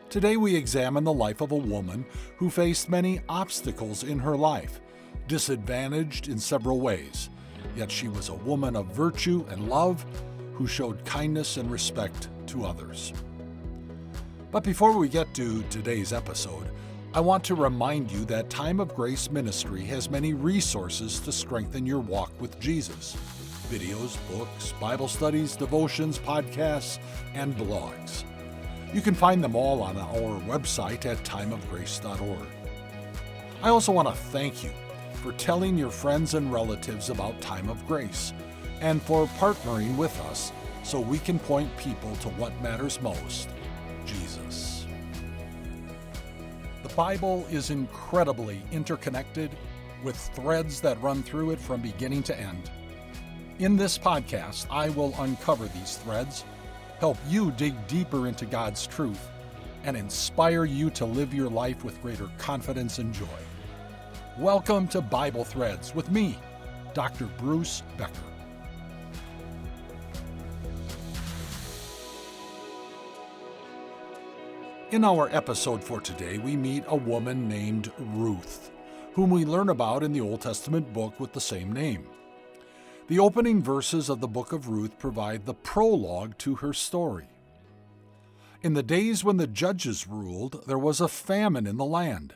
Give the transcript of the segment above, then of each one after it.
Today we examine the life of a woman who faced many obstacles in her life, disadvantaged in several ways, yet she was a woman of virtue and love who showed kindness and respect to others. But before we get to today's episode, I want to remind you that Time of Grace Ministry has many resources to strengthen your walk with Jesus. Videos, books, Bible studies, devotions, podcasts, and blogs. You can find them all on our website at timeofgrace.org. I also want to thank you for telling your friends and relatives about Time of Grace and for partnering with us so we can point people to what matters most, Jesus. The Bible is incredibly interconnected with threads that run through it from beginning to end. In this podcast, I will uncover these threads, help you dig deeper into God's truth, and inspire you to live your life with greater confidence and joy. Welcome to Bible Threads with me, Dr. Bruce Becker. In our episode for today, we meet a woman named Ruth, whom we learn about in the Old Testament book with the same name. The opening verses of the book of Ruth provide the prologue to her story. In the days when the judges ruled, there was a famine in the land.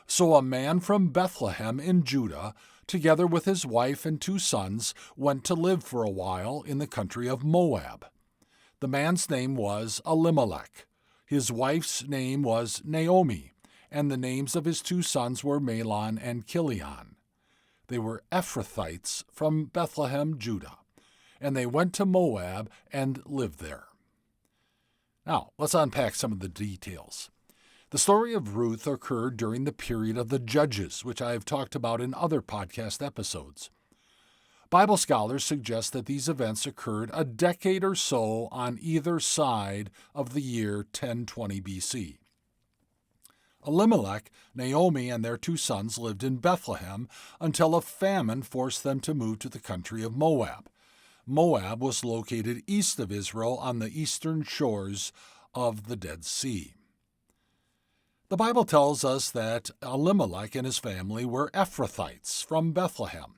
So a man from Bethlehem in Judah, together with his wife and 2 sons, went to live for a while in the country of Moab. The man's name was Elimelech. His wife's name was Naomi, and the names of his 2 sons were Mahlon and Chilion. They were Ephrathites from Bethlehem, Judah, and they went to Moab and lived there. Now, let's unpack some of the details. The story of Ruth occurred during the period of the Judges, which I have talked about in other podcast episodes. Bible scholars suggest that these events occurred a decade or so on either side of the year 1020 BC. Elimelech, Naomi, and their 2 sons lived in Bethlehem until a famine forced them to move to the country of Moab. Moab was located east of Israel on the eastern shores of the Dead Sea. The Bible tells us that Elimelech and his family were Ephrathites from Bethlehem.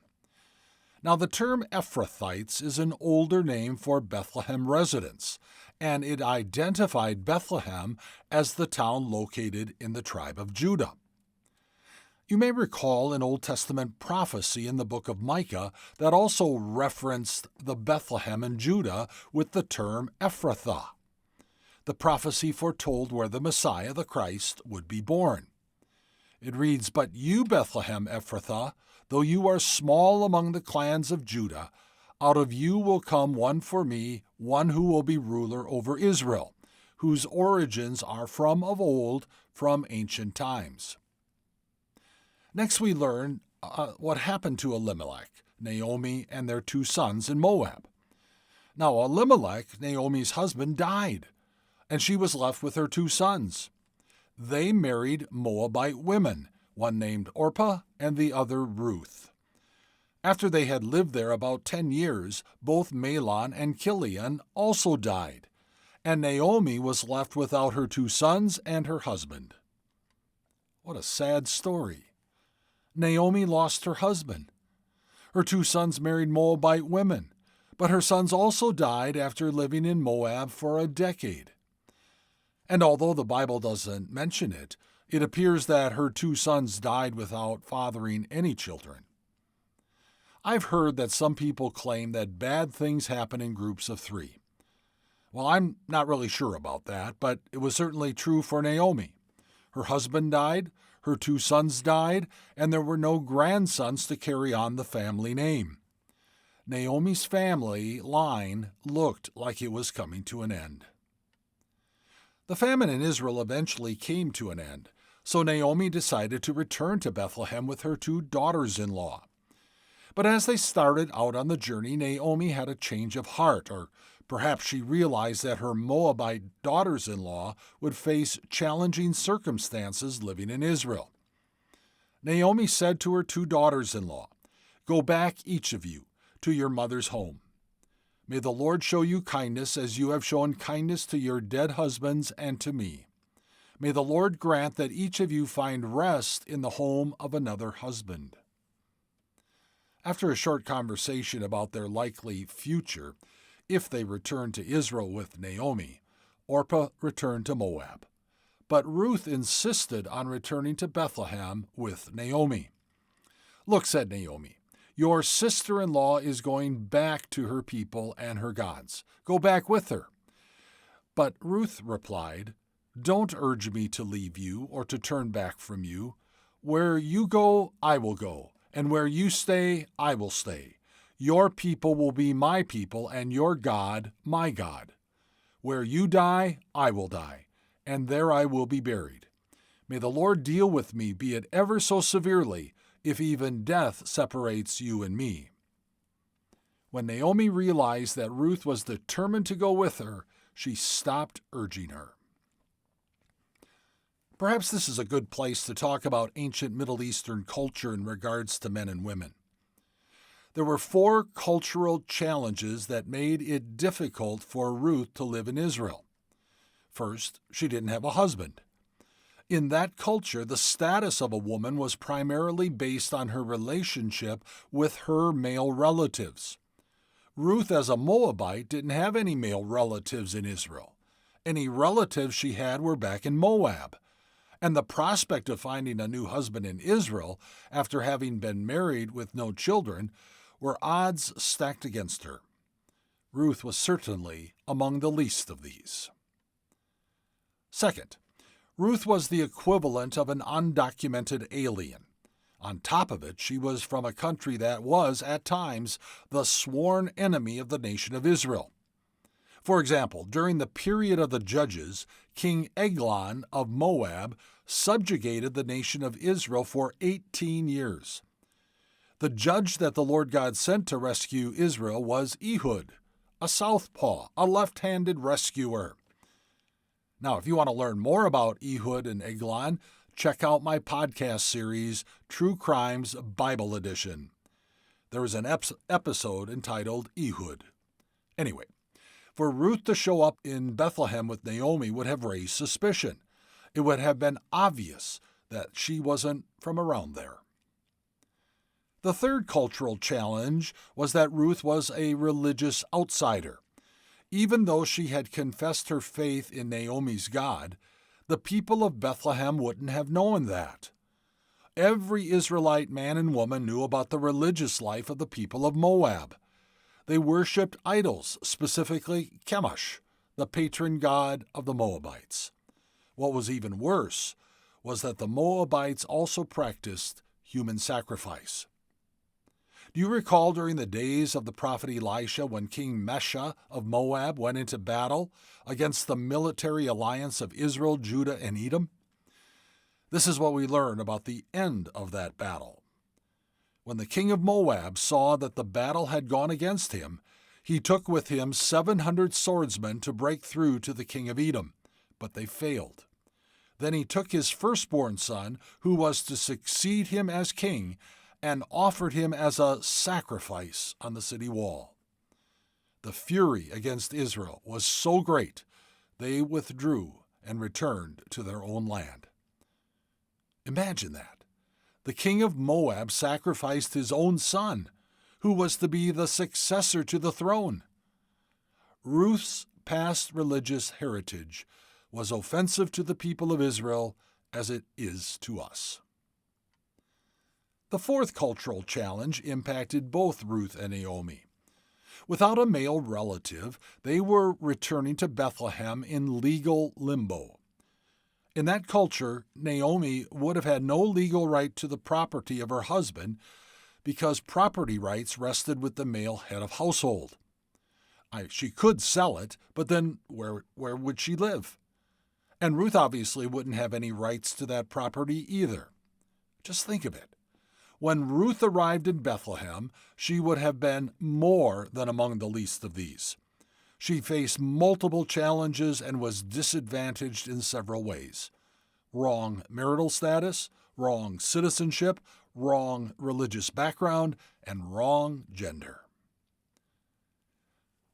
Now, the term Ephrathites is an older name for Bethlehem residents, and it identified Bethlehem as the town located in the tribe of Judah. You may recall an Old Testament prophecy in the book of Micah that also referenced the Bethlehem in Judah with the term Ephrathah. The prophecy foretold where the Messiah, the Christ, would be born. It reads, "But you, Bethlehem Ephrathah, though you are small among the clans of Judah, out of you will come one for me, one who will be ruler over Israel, whose origins are from of old, from ancient times." Next we learn what happened to Elimelech, Naomi, and their 2 sons in Moab. Now Elimelech, Naomi's husband, died, and she was left with her 2 sons. They married Moabite women, one named Orpah and the other Ruth. After they had lived there about 10 years, both Mahlon and Chilion also died, and Naomi was left without her 2 sons and her husband. What a sad story. Naomi lost her husband. Her 2 sons married Moabite women, but her sons also died after living in Moab for a decade. And although the Bible doesn't mention it, it appears that her 2 sons died without fathering any children. I've heard that some people claim that bad things happen in groups of 3. Well, I'm not really sure about that, but it was certainly true for Naomi. Her husband died, her 2 sons died, and there were no grandsons to carry on the family name. Naomi's family line looked like it was coming to an end. The famine in Israel eventually came to an end, so Naomi decided to return to Bethlehem with her 2 daughters-in-law. But as they started out on the journey, Naomi had a change of heart, or perhaps she realized that her Moabite daughters-in-law would face challenging circumstances living in Israel. Naomi said to her 2 daughters-in-law, "Go back, each of you, to your mother's home. May the Lord show you kindness as you have shown kindness to your dead husbands and to me. May the Lord grant that each of you find rest in the home of another husband." After a short conversation about their likely future, if they returned to Israel with Naomi, Orpah returned to Moab. But Ruth insisted on returning to Bethlehem with Naomi. "Look," said Naomi, "your sister-in-law is going back to her people and her gods. Go back with her." But Ruth replied, "Don't urge me to leave you or to turn back from you. Where you go, I will go, and where you stay, I will stay. Your people will be my people, and your God, my God. Where you die, I will die, and there I will be buried. May the Lord deal with me, be it ever so severely, if even death separates you and me." When Naomi realized that Ruth was determined to go with her, she stopped urging her. Perhaps this is a good place to talk about ancient Middle Eastern culture in regards to men and women. There were 4 cultural challenges that made it difficult for Ruth to live in Israel. First, she didn't have a husband. In that culture, the status of a woman was primarily based on her relationship with her male relatives. Ruth, as a Moabite, didn't have any male relatives in Israel. Any relatives she had were back in Moab. And the prospect of finding a new husband in Israel, after having been married with no children, were odds stacked against her. Ruth was certainly among the least of these. Second, Ruth was the equivalent of an undocumented alien. On top of it, she was from a country that was, at times, the sworn enemy of the nation of Israel. For example, during the period of the Judges, King Eglon of Moab subjugated the nation of Israel for 18 years. The judge that the Lord God sent to rescue Israel was Ehud, a southpaw, a left-handed rescuer. Now, if you want to learn more about Ehud and Eglon, check out my podcast series, True Crimes Bible Edition. There is an episode entitled Ehud. Anyway, for Ruth to show up in Bethlehem with Naomi would have raised suspicion. It would have been obvious that she wasn't from around there. The third cultural challenge was that Ruth was a religious outsider. Even though she had confessed her faith in Naomi's God, the people of Bethlehem wouldn't have known that. Every Israelite man and woman knew about the religious life of the people of Moab. They worshipped idols, specifically Chemosh, the patron god of the Moabites. What was even worse was that the Moabites also practiced human sacrifice. Do you recall during the days of the prophet Elisha when King Mesha of Moab went into battle against the military alliance of Israel, Judah, and Edom? This is what we learn about the end of that battle. When the king of Moab saw that the battle had gone against him, he took with him 700 swordsmen to break through to the king of Edom, but they failed. Then he took his firstborn son, who was to succeed him as king, and offered him as a sacrifice on the city wall. The fury against Israel was so great, they withdrew and returned to their own land. Imagine that. The king of Moab sacrificed his own son, who was to be the successor to the throne. Ruth's past religious heritage was offensive to the people of Israel as it is to us. The fourth cultural challenge impacted both Ruth and Naomi. Without a male relative, they were returning to Bethlehem in legal limbo. In that culture, Naomi would have had no legal right to the property of her husband because property rights rested with the male head of household. She could sell it, but then where would she live? And Ruth obviously wouldn't have any rights to that property either. Just think of it. When Ruth arrived in Bethlehem, she would have been more than among the least of these. She faced multiple challenges and was disadvantaged in several ways. Wrong marital status, wrong citizenship, wrong religious background, and wrong gender.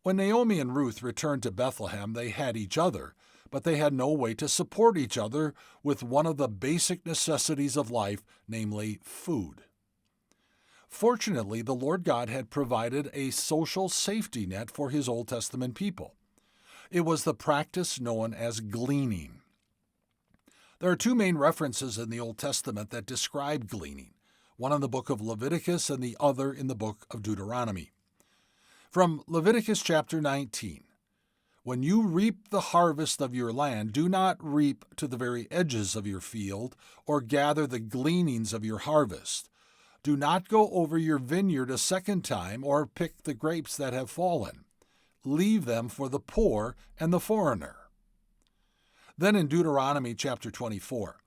When Naomi and Ruth returned to Bethlehem, they had each other, but they had no way to support each other with one of the basic necessities of life, namely food. Fortunately, the Lord God had provided a social safety net for his Old Testament people. It was the practice known as gleaning. There are two main references in the Old Testament that describe gleaning, one in the book of Leviticus and the other in the book of Deuteronomy. From Leviticus chapter 19, "When you reap the harvest of your land, do not reap to the very edges of your field, or gather the gleanings of your harvest. Do not go over your vineyard a second time, or pick the grapes that have fallen. Leave them for the poor and the foreigner." Then in Deuteronomy chapter 24,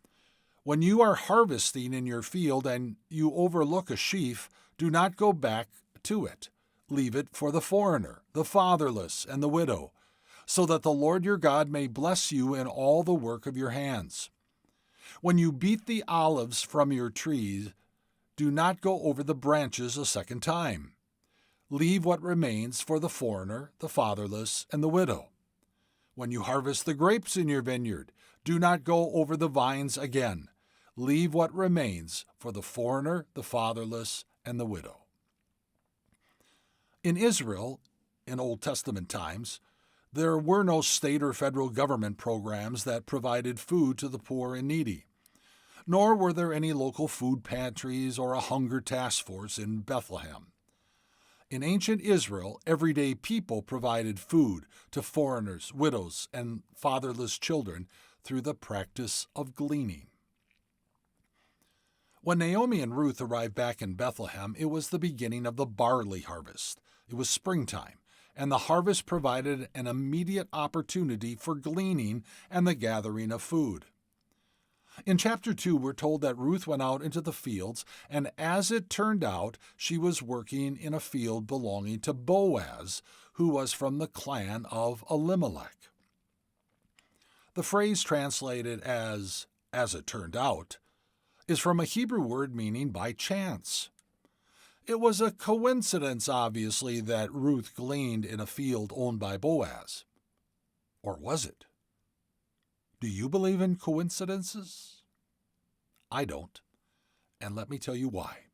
"When you are harvesting in your field and you overlook a sheaf, do not go back to it. Leave it for the foreigner, the fatherless, and the widow, so that the Lord your God may bless you in all the work of your hands. When you beat the olives from your trees, do not go over the branches a second time. Leave what remains for the foreigner, the fatherless, and the widow. When you harvest the grapes in your vineyard, do not go over the vines again. Leave what remains for the foreigner, the fatherless, and the widow." In Israel, in Old Testament times, there were no state or federal government programs that provided food to the poor and needy, nor were there any local food pantries or a hunger task force in Bethlehem. In ancient Israel, everyday people provided food to foreigners, widows, and fatherless children through the practice of gleaning. When Naomi and Ruth arrived back in Bethlehem, it was the beginning of the barley harvest. It was springtime, and the harvest provided an immediate opportunity for gleaning and the gathering of food. In chapter 2, we're told that Ruth went out into the fields, and as it turned out, she was working in a field belonging to Boaz, who was from the clan of Elimelech. The phrase translated as it turned out, is from a Hebrew word meaning by chance. It was a coincidence, obviously, that Ruth gleaned in a field owned by Boaz. Or was it? Do you believe in coincidences? I don't, and let me tell you why.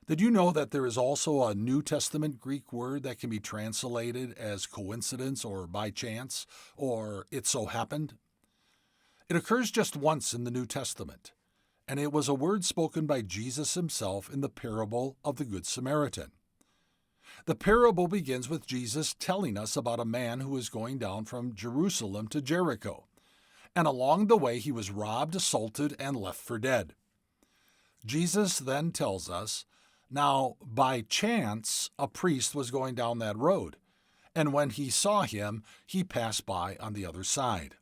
Did you know that there is also a New Testament Greek word that can be translated as coincidence or by chance, or it so happened? It occurs just once in the New Testament, and it was a word spoken by Jesus himself in the parable of the Good Samaritan. The parable begins with Jesus telling us about a man who was going down from Jerusalem to Jericho, and along the way he was robbed, assaulted, and left for dead. Jesus then tells us, now by chance a priest was going down that road, and when he saw him, he passed by on the other side.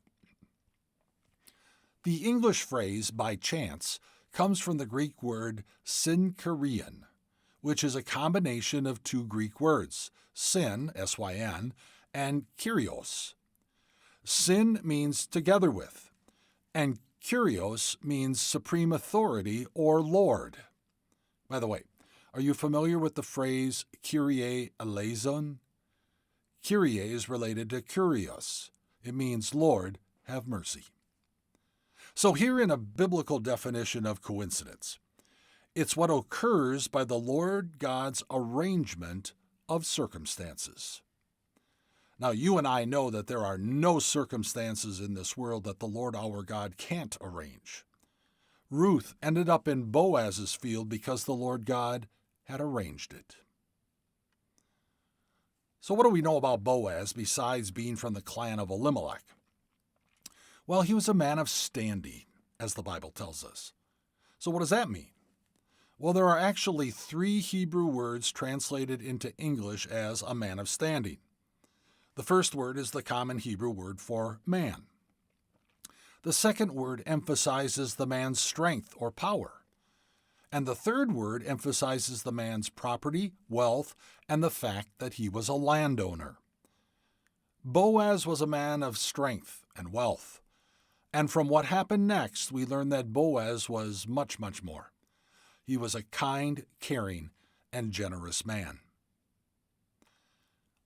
The English phrase by chance comes from the Greek word synchorion, which is a combination of two Greek words, syn, S-Y-N, and kyrios. Syn means together with, and kyrios means supreme authority or Lord. By the way, are you familiar with the phrase Kyrie eleison? Kyrie is related to kurios. It means Lord, have mercy. So herein a biblical definition of coincidence. It's what occurs by the Lord God's arrangement of circumstances. Now, you and I know that there are no circumstances in this world that the Lord our God can't arrange. Ruth ended up in Boaz's field because the Lord God had arranged it. So what do we know about Boaz besides being from the clan of Elimelech? Well, he was a man of standing, as the Bible tells us. So what does that mean? Well, there are actually 3 Hebrew words translated into English as a man of standing. The first word is the common Hebrew word for man. The second word emphasizes the man's strength or power. And the third word emphasizes the man's property, wealth, and the fact that he was a landowner. Boaz was a man of strength and wealth. And from what happened next, we learn that Boaz was much, much more. He was a kind, caring, and generous man.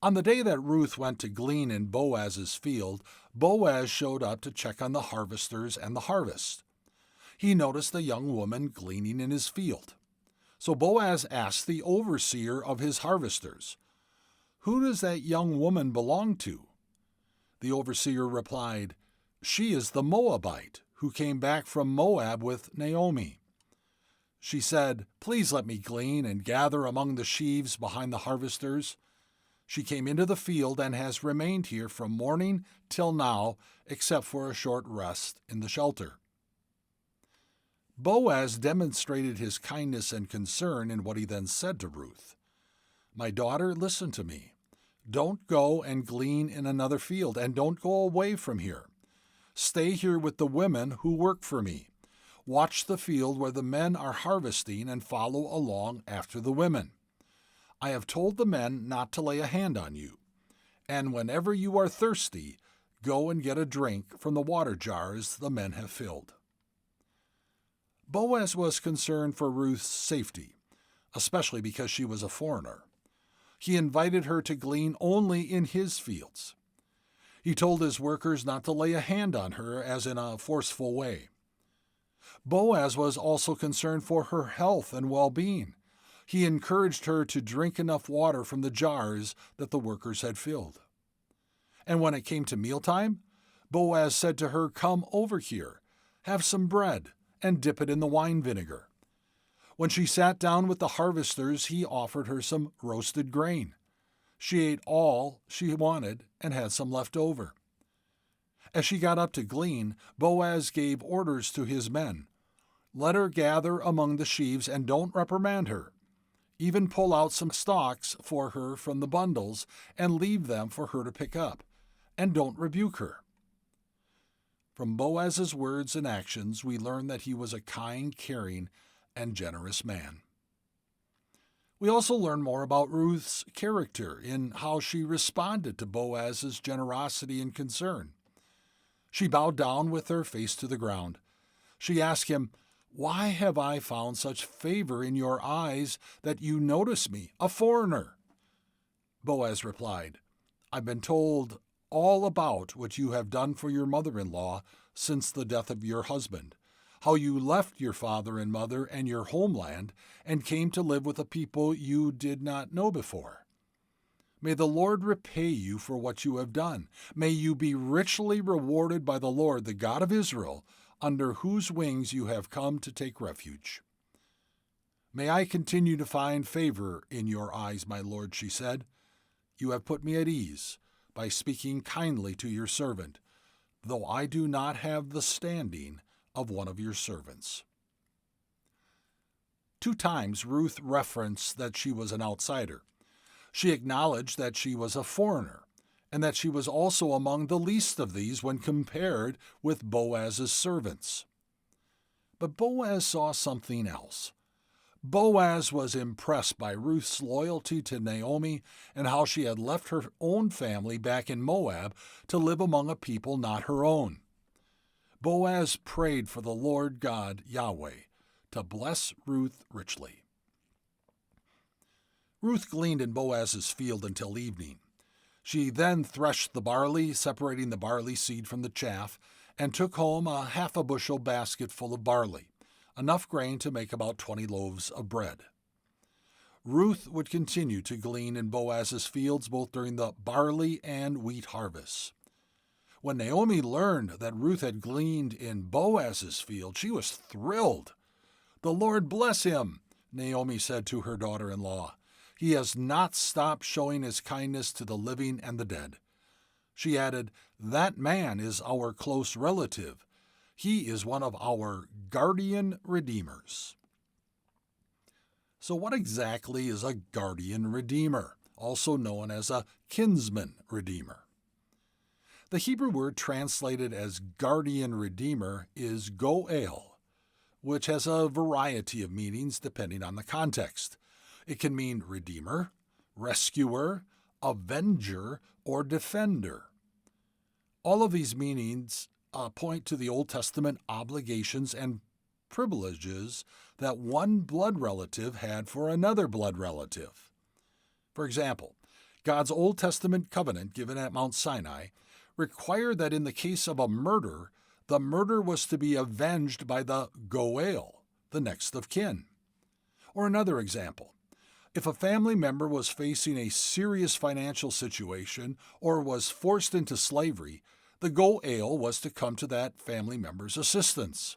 On the day that Ruth went to glean in Boaz's field, Boaz showed up to check on the harvesters and the harvest. He noticed the young woman gleaning in his field. So Boaz asked the overseer of his harvesters, "Who does that young woman belong to?" The overseer replied, "She is the Moabite who came back from Moab with Naomi." She said, "Please let me glean and gather among the sheaves behind the harvesters." She came into the field and has remained here from morning till now, except for a short rest in the shelter. Boaz demonstrated his kindness and concern in what he then said to Ruth. "My daughter, listen to me. Don't go and glean in another field, and don't go away from here. Stay here with the women who work for me. Watch the field where the men are harvesting and follow along after the women. I have told the men not to lay a hand on you. And whenever you are thirsty, go and get a drink from the water jars the men have filled." Boaz was concerned for Ruth's safety, especially because she was a foreigner. He invited her to glean only in his fields. He told his workers not to lay a hand on her as in a forceful way. Boaz was also concerned for her health and well-being. He encouraged her to drink enough water from the jars that the workers had filled. And when it came to mealtime, Boaz said to her, "Come over here, have some bread, and dip it in the wine vinegar." When she sat down with the harvesters, he offered her some roasted grain. She ate all she wanted and had some left over. As she got up to glean, Boaz gave orders to his men. "Let her gather among the sheaves and don't reprimand her. Even pull out some stalks for her from the bundles and leave them for her to pick up, and don't rebuke her." From Boaz's words and actions, we learn that he was a kind, caring, and generous man. We also learn more about Ruth's character in how she responded to Boaz's generosity and concern. She bowed down with her face to the ground. She asked him, "Why have I found such favor in your eyes that you notice me, a foreigner?" Boaz replied, "I've been told all about what you have done for your mother-in-law since the death of your husband, how you left your father and mother and your homeland and came to live with a people you did not know before. May the Lord repay you for what you have done. May you be richly rewarded by the Lord, the God of Israel, under whose wings you have come to take refuge." "May I continue to find favor in your eyes, my lord," she said. "You have put me at ease by speaking kindly to your servant, though I do not have the standing of one of your servants." 2 times Ruth referenced that she was an outsider. She acknowledged that she was a foreigner, and that she was also among the least of these when compared with Boaz's servants. But Boaz saw something else. Boaz was impressed by Ruth's loyalty to Naomi and how she had left her own family back in Moab to live among a people not her own. Boaz prayed for the Lord God, Yahweh, to bless Ruth richly. Ruth gleaned in Boaz's field until evening. She then threshed the barley, separating the barley seed from the chaff, and took home a half a bushel basket full of barley, enough grain to make about 20 loaves of bread. Ruth would continue to glean in Boaz's fields both during the barley and wheat harvests. When Naomi learned that Ruth had gleaned in Boaz's field, she was thrilled. "The Lord bless him," Naomi said to her daughter-in-law. "He has not stopped showing his kindness to the living and the dead." She added, "That man is our close relative. He is one of our guardian redeemers." So what exactly is a guardian redeemer, also known as a kinsman redeemer? The Hebrew word translated as guardian redeemer is goel, which has a variety of meanings depending on the context. It can mean redeemer, rescuer, avenger, or defender. All of these meanings point to the Old Testament obligations and privileges that one blood relative had for another blood relative. For example, God's Old Testament covenant given at Mount Sinai required that in the case of a murder, the murder was to be avenged by the goel, the next of kin. Or another example, if a family member was facing a serious financial situation or was forced into slavery, the goel was to come to that family member's assistance.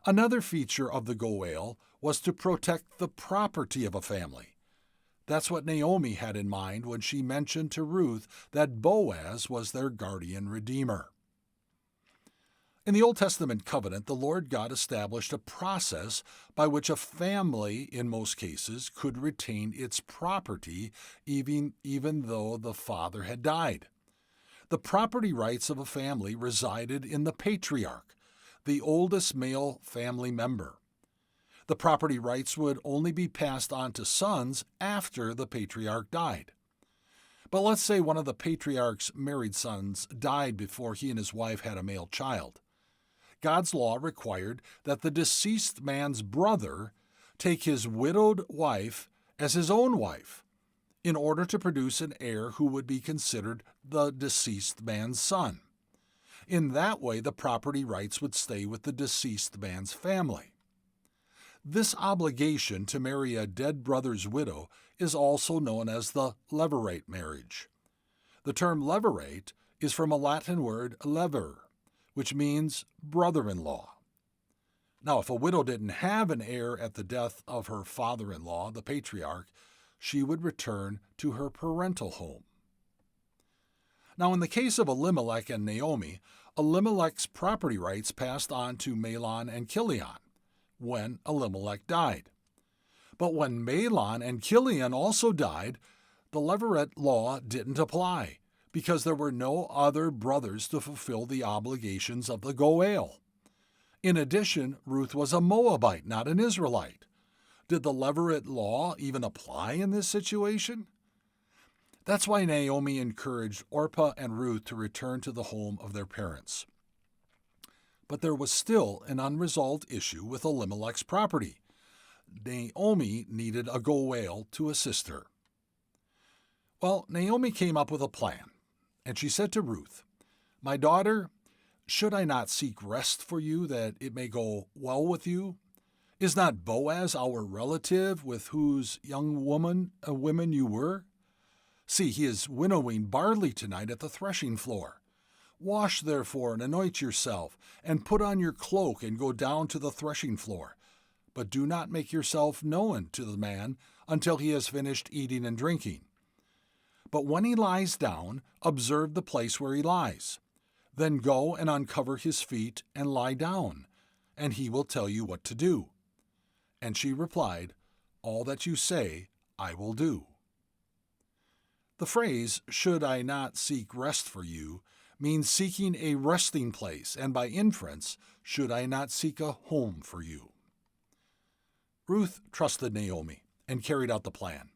Another feature of the goel was to protect the property of a family. That's what Naomi had in mind when she mentioned to Ruth that Boaz was their guardian redeemer. In the Old Testament covenant, the Lord God established a process by which a family, in most cases, could retain its property even though the father had died. The property rights of a family resided in the patriarch, the oldest male family member. The property rights would only be passed on to sons after the patriarch died. But let's say one of the patriarch's married sons died before he and his wife had a male child. God's law required that the deceased man's brother take his widowed wife as his own wife in order to produce an heir who would be considered the deceased man's son. In that way, the property rights would stay with the deceased man's family. This obligation to marry a dead brother's widow is also known as the levirate marriage. The term levirate is from a Latin word lever, which means brother-in-law. Now, if a widow didn't have an heir at the death of her father-in-law, the patriarch, she would return to her parental home. Now, in the case of Elimelech and Naomi, Elimelech's property rights passed on to Mahlon and Chilion when Elimelech died. But when Mahlon and Chilion also died, the levirate law didn't apply, because there were no other brothers to fulfill the obligations of the goel. In addition, Ruth was a Moabite, not an Israelite. Did the levirate law even apply in this situation? That's why Naomi encouraged Orpah and Ruth to return to the home of their parents. But there was still an unresolved issue with Elimelech's property. Naomi needed a goel to assist her. Well, Naomi came up with a plan. And she said to Ruth, "My daughter, should I not seek rest for you that it may go well with you? Is not Boaz our relative with whose young women you were? See, he is winnowing barley tonight at the threshing floor. Wash therefore and anoint yourself, and put on your cloak and go down to the threshing floor. But do not make yourself known to the man until he has finished eating and drinking. But when he lies down, observe the place where he lies. Then go and uncover his feet and lie down, and he will tell you what to do." And she replied, "All that you say, I will do." The phrase, "should I not seek rest for you," means seeking a resting place, and by inference, should I not seek a home for you? Ruth trusted Naomi and carried out the plan.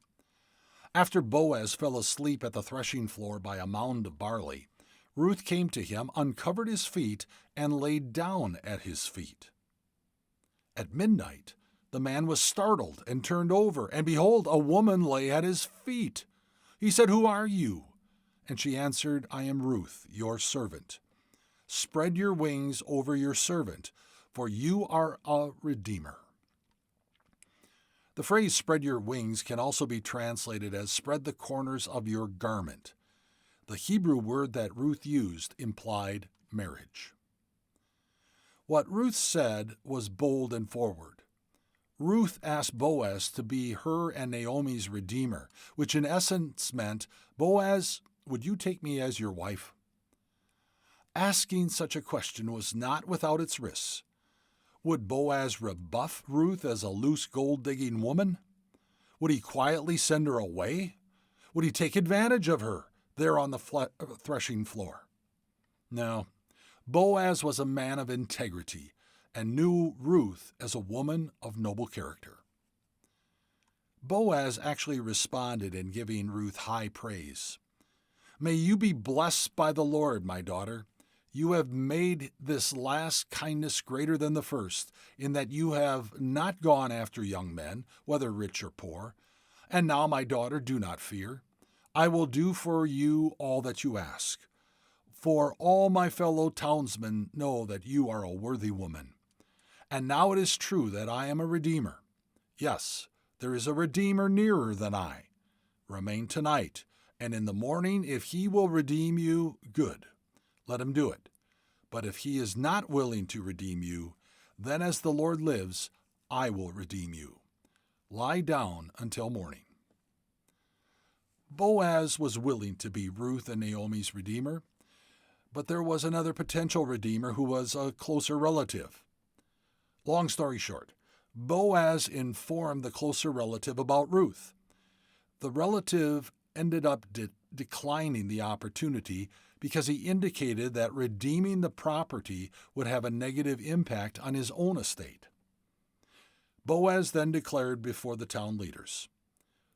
After Boaz fell asleep at the threshing floor by a mound of barley, Ruth came to him, uncovered his feet, and laid down at his feet. At midnight, the man was startled and turned over, and behold, a woman lay at his feet. He said, "Who are you?" And she answered, "I am Ruth, your servant. Spread your wings over your servant, for you are a redeemer." The phrase "spread your wings" can also be translated as "spread the corners of your garment." The Hebrew word that Ruth used implied marriage. What Ruth said was bold and forward. Ruth asked Boaz to be her and Naomi's redeemer, which in essence meant, "Boaz, would you take me as your wife?" Asking such a question was not without its risks. Would Boaz rebuff Ruth as a loose gold-digging woman? Would he quietly send her away? Would he take advantage of her there on the threshing floor? No, Boaz was a man of integrity and knew Ruth as a woman of noble character. Boaz actually responded in giving Ruth high praise. "May you be blessed by the Lord, my daughter. You have made this last kindness greater than the first, in that you have not gone after young men, whether rich or poor. And now, my daughter, do not fear. I will do for you all that you ask. For all my fellow townsmen know that you are a worthy woman. And now it is true that I am a redeemer. Yes, there is a redeemer nearer than I. Remain tonight, and in the morning, if he will redeem you, good. Let him do it. But if he is not willing to redeem you, then as the Lord lives, I will redeem you. Lie down until morning. Boaz was willing to be Ruth and Naomi's redeemer, but there was another potential redeemer who was a closer relative. Long story short, Boaz informed the closer relative about Ruth. The relative ended up declining the opportunity because he indicated that redeeming the property would have a negative impact on his own estate. Boaz then declared before the town leaders,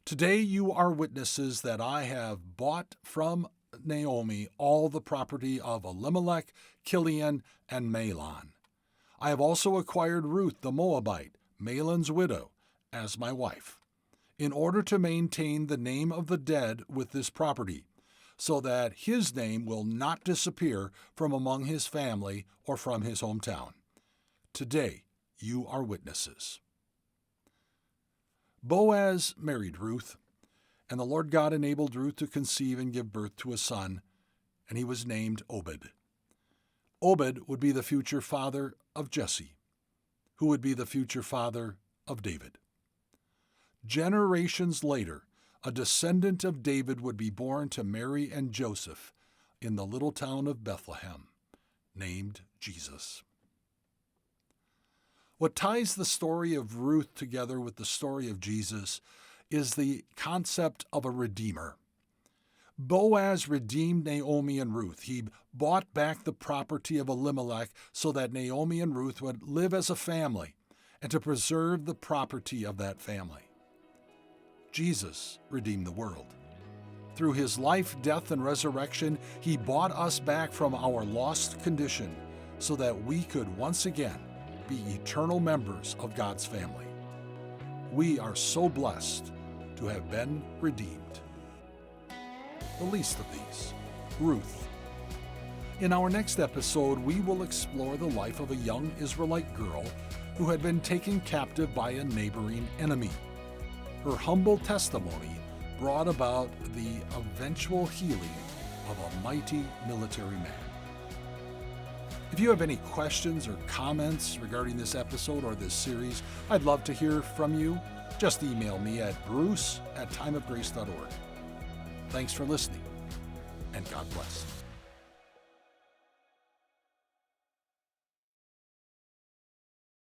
"Today you are witnesses that I have bought from Naomi all the property of Elimelech, Kilion, and Mahlon. I have also acquired Ruth the Moabite, Mahlon's widow, as my wife, in order to maintain the name of the dead with this property, so that his name will not disappear from among his family or from his hometown. Today you are witnesses." Boaz married Ruth, and the Lord God enabled Ruth to conceive and give birth to a son, and he was named Obed. Obed would be the future father of Jesse, who would be the future father of David. Generations later, a descendant of David would be born to Mary and Joseph in the little town of Bethlehem, named Jesus. What ties the story of Ruth together with the story of Jesus is the concept of a redeemer. Boaz redeemed Naomi and Ruth. He bought back the property of Elimelech so that Naomi and Ruth would live as a family and to preserve the property of that family. Jesus redeemed the world. Through his life, death, and resurrection, he bought us back from our lost condition so that we could once again be eternal members of God's family. We are so blessed to have been redeemed. The least of these, Ruth. In our next episode, we will explore the life of a young Israelite girl who had been taken captive by a neighboring enemy. Her humble testimony brought about the eventual healing of a mighty military man. If you have any questions or comments regarding this episode or this series, I'd love to hear from you. Just email me at bruce@timeofgrace.org. Thanks for listening, and God bless.